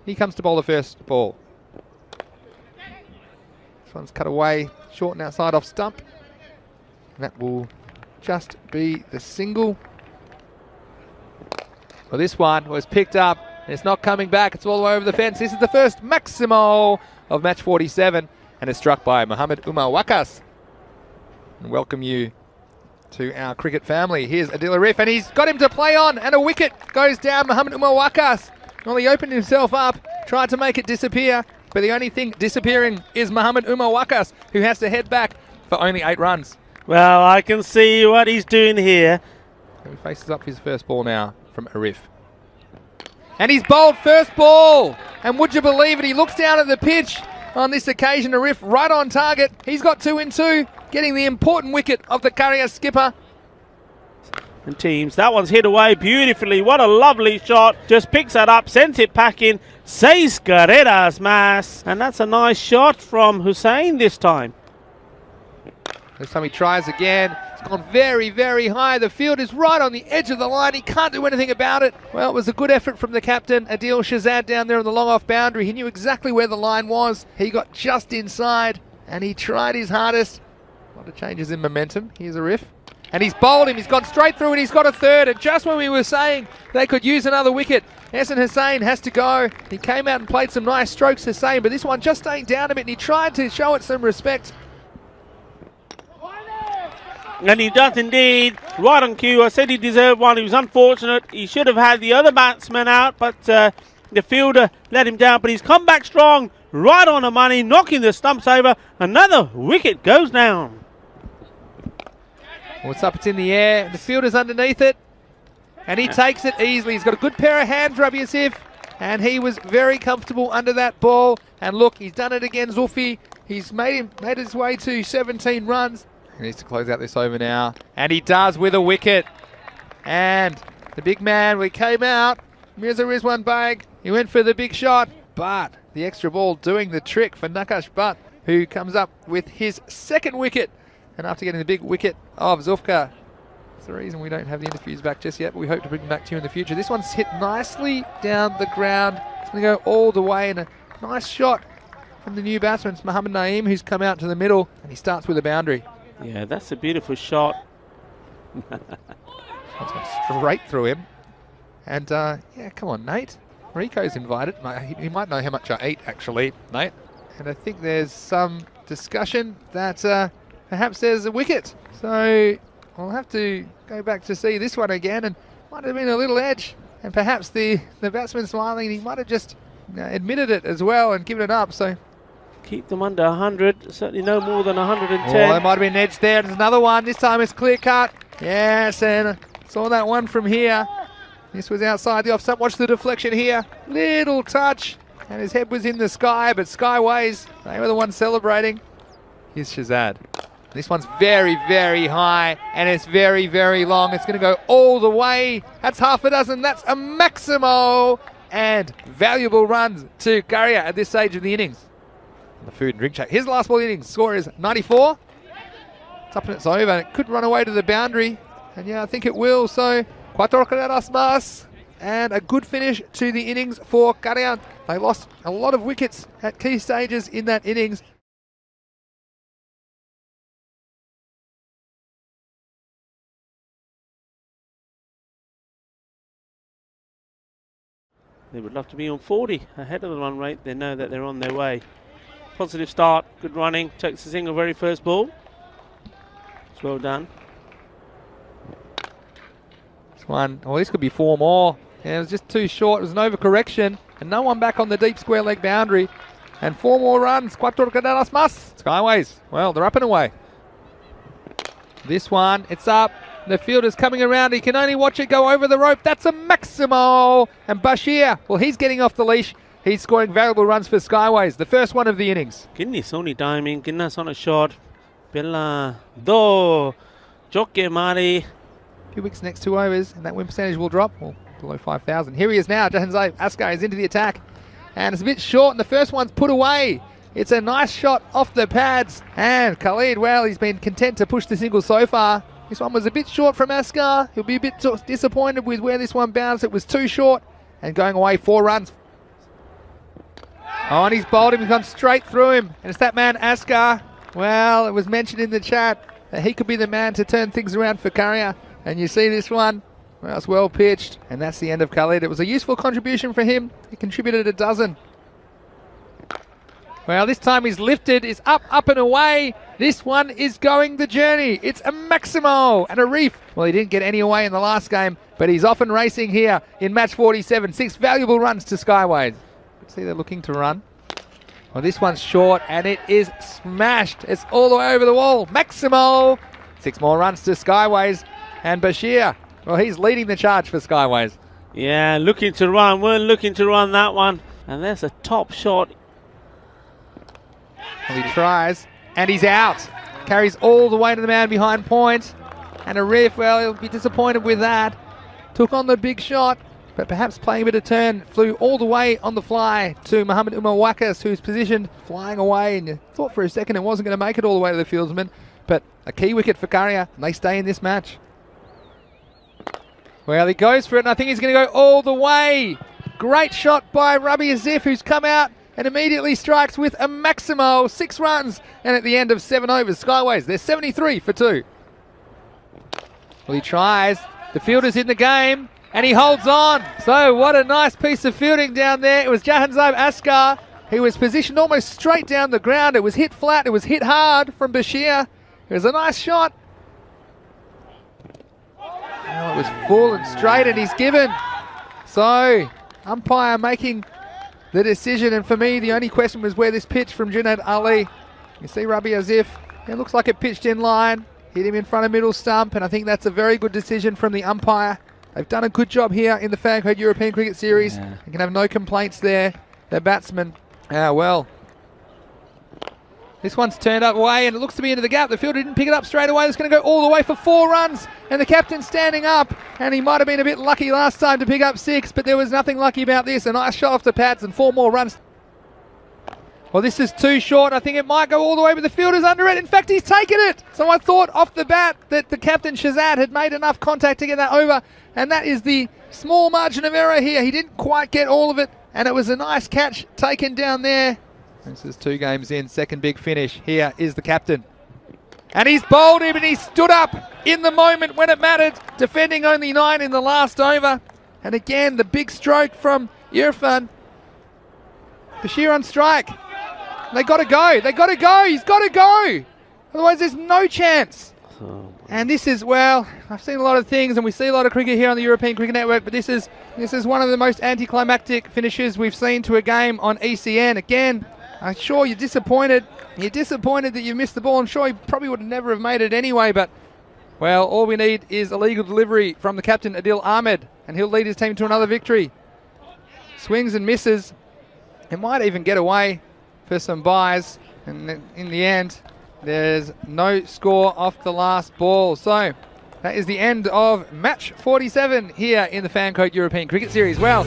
He comes to bowl the first ball. This one's cut away, short and outside off stump. And that will just be the single. Well, this one was picked up. And it's not coming back. It's all the way over the fence. This is the first Maximo of match 47. And it's struck by Muhammad Umar Wakas. And welcome you to our cricket family. Here's Adil Arif, and he's got him to play on, and a wicket goes down. Muhammad Umar Wakas. Well, he opened himself up, tried to make it disappear, but the only thing disappearing is Muhammad Umar Wakas, who has to head back for only 8 runs. Well, I can see what he's doing here. And he faces up his first ball now from Arif. And he's bowled first ball. And would you believe it, he looks down at the pitch on this occasion. Arif right on target. He's got 2 in 2, getting the important wicket of the KHA skipper. And teams, that one's hit away beautifully. What a lovely shot. Just picks that up, sends it packing. 6 carreras más. And that's a nice shot from Hussain this time. This time he tries again. It's gone very, very high. The field is right on the edge of the line. He can't do anything about it. Well, it was a good effort from the captain, Adil Shahzad, down there on the long off boundary. He knew exactly where the line was. He got just inside and he tried his hardest. A lot of changes in momentum. Here's Arif. And he's bowled him. He's gone straight through and he's got a third. And just when we were saying they could use another wicket, Ehsan Hussain has to go. He came out and played some nice strokes, Hussain, but this one just staying down a bit, and he tried to show it some respect. And he does indeed. Right on cue. I said he deserved one. He was unfortunate. He should have had the other batsman out, but the fielder let him down. But he's come back strong, right on the money, knocking the stumps over. Another wicket goes down. What's up? It's in the air. The fielder's underneath it. And he takes it easily. He's got a good pair of hands, Rabi Asif. And he was very comfortable under that ball. And look, he's done it again, Zulfi. He's made his way to 17 runs. He needs to close out this over now. And he does with a wicket. And the big man, we came out. Mirza Rizwan Bag. He went for the big shot. But the extra ball doing the trick for Nakash Butt, who comes up with his second wicket. And after getting the big wicket of Zulfikar, that's the reason we don't have the interviews back just yet, but we hope to bring them back to you in the future. This one's hit nicely down the ground. It's going to go all the way, and a nice shot from the new batsman. It's Muhammad Naeem, who's come out to the middle, and he starts with a boundary. Yeah, that's a beautiful shot. That's gone straight through him. And, yeah, come on, Nate. Rico's invited. He might know how much I eat, actually, Nate. And I think there's some discussion that perhaps there's a wicket. So I'll have to go back to see this one again, and might have been a little edge. And perhaps the batsman smiling, he might have just admitted it as well and given it up. So keep them under 100, certainly no more than 110. Oh, there might have been an edge there. There's another one. This time it's clear cut. Yes, and saw that one from here. This was outside the off stump. Watch the deflection here. Little touch. And his head was in the sky, but Skyways, they were the ones celebrating. Here's Shahzad. This one's very, very high, and it's very, very long. It's going to go all the way. That's half a dozen. That's a Maximo. And valuable runs to KHA at this stage of the innings. The food and drink check. His last ball innings score is 94. It's up and it's over. It could run away to the boundary. And yeah, I think it will. So, 4 carreras más. And a good finish to the innings for KHA. They lost a lot of wickets at key stages in that innings. They would love to be on 40 ahead of the run rate. They know that they're on their way. Positive start, good running, takes the single very first ball. It's well done. This one, well, this could be 4 more. Yeah, it was just too short. It was an overcorrection, and no one back on the deep square leg boundary. And 4 more runs. 4 carreras más. Skyways, well, they're up and away. This one, it's up. The fielder's coming around. He can only watch it go over the rope. That's a Maximo. And Bashir, well, he's getting off the leash. He's scoring valuable runs for Skyways. The first one of the innings. Ginnis only timing. Ginnis on a shot. Bella. Do. Joke Mari. A few weeks next 2 overs, and that win percentage will drop. Well, below 5,000. Here he is now. Jahanzeb Askar is into the attack. And it's a bit short, and the first one's put away. It's a nice shot off the pads. And Khalid, well, he's been content to push the single so far. This one was a bit short from Askar. He'll be a bit disappointed with where this one bounced. It was too short. And going away 4 runs. Oh, and he's bowled him. He's gone straight through him. And it's that man, Askar. Well, it was mentioned in the chat that he could be the man to turn things around for Currier. And you see this one. Well, it's well pitched. And that's the end of Khalid. It was a useful contribution for him. He contributed a dozen. Well, this time he's lifted, is up and away. This one is going the journey. It's a Maximo and a Reef. Well, he didn't get any away in the last game, but he's off and racing here in match 47. 6 valuable runs to Skyways. See, they're looking to run. Well, this one's short, and it is smashed. It's all the way over the wall. Maximo. 6 more runs to Skyways. And Bashir, well, he's leading the charge for Skyways. Yeah, looking to run. We're looking to run that one. And there's a top shot. Well, he tries, and he's out. Carries all the way to the man behind point. And a Riff, well, he'll be disappointed with that. Took on the big shot, but perhaps playing a bit of turn. Flew all the way on the fly to Muhammad Umar Wakas, who's positioned, flying away. And you thought for a second it wasn't going to make it all the way to the fieldsman. But a key wicket for Currier, and they stay in this match. Well, he goes for it, and I think he's going to go all the way. Great shot by Rabi Azif, who's come out and immediately strikes with a Maximo. 6 runs, and at the end of 7 overs, Skyways, they're 73 for 2. Well, he tries. The fielder's in the game, and he holds on. So what a nice piece of fielding down there. It was Jahanzab Askar. He was positioned almost straight down the ground. It was hit flat. It was hit hard from Bashir. It was a nice shot. Oh, it was full and straight, and he's given. So umpire making the decision, and for me the only question was where this pitch from Junaid Ali. You see Rabi Azif, it looks like it pitched in line, hit him in front of middle stump, and I think that's a very good decision from the umpire. They've done a good job here in the Fancode European Cricket Series. Yeah. You can have no complaints there. Their batsmen, well, this one's turned up away, and it looks to be into the gap. The fielder didn't pick it up straight away. It's going to go all the way for 4 runs, and the captain's standing up, and he might have been a bit lucky last time to pick up 6, but there was nothing lucky about this. A nice shot off the pads and 4 more runs. Well, this is too short. I think it might go all the way, but the fielder's under it. In fact, he's taken it. So I thought off the bat that the captain, Shazad, had made enough contact to get that over, and that is the small margin of error here. He didn't quite get all of it, and it was a nice catch taken down there. This is 2 games in, second big finish. Here is the captain. And he's bowled him, and he stood up in the moment when it mattered, defending only 9 in the last over. And again, the big stroke from Irfan. Bashir on strike. They got to go. They got to go. He's got to go. Otherwise, there's no chance. And this is, well, I've seen a lot of things, and we see a lot of cricket here on the European Cricket Network, but this is one of the most anticlimactic finishes we've seen to a game on ECN. Again, I'm sure you're disappointed. You're disappointed that you missed the ball. I'm sure he probably would never have made it anyway, but, well, all we need is a legal delivery from the captain, Adil Ahmed, and he'll lead his team to another victory. Swings and misses. It might even get away for some buys, and in the end, there's no score off the last ball. So that is the end of match 47 here in the Fancode European Cricket Series. Well,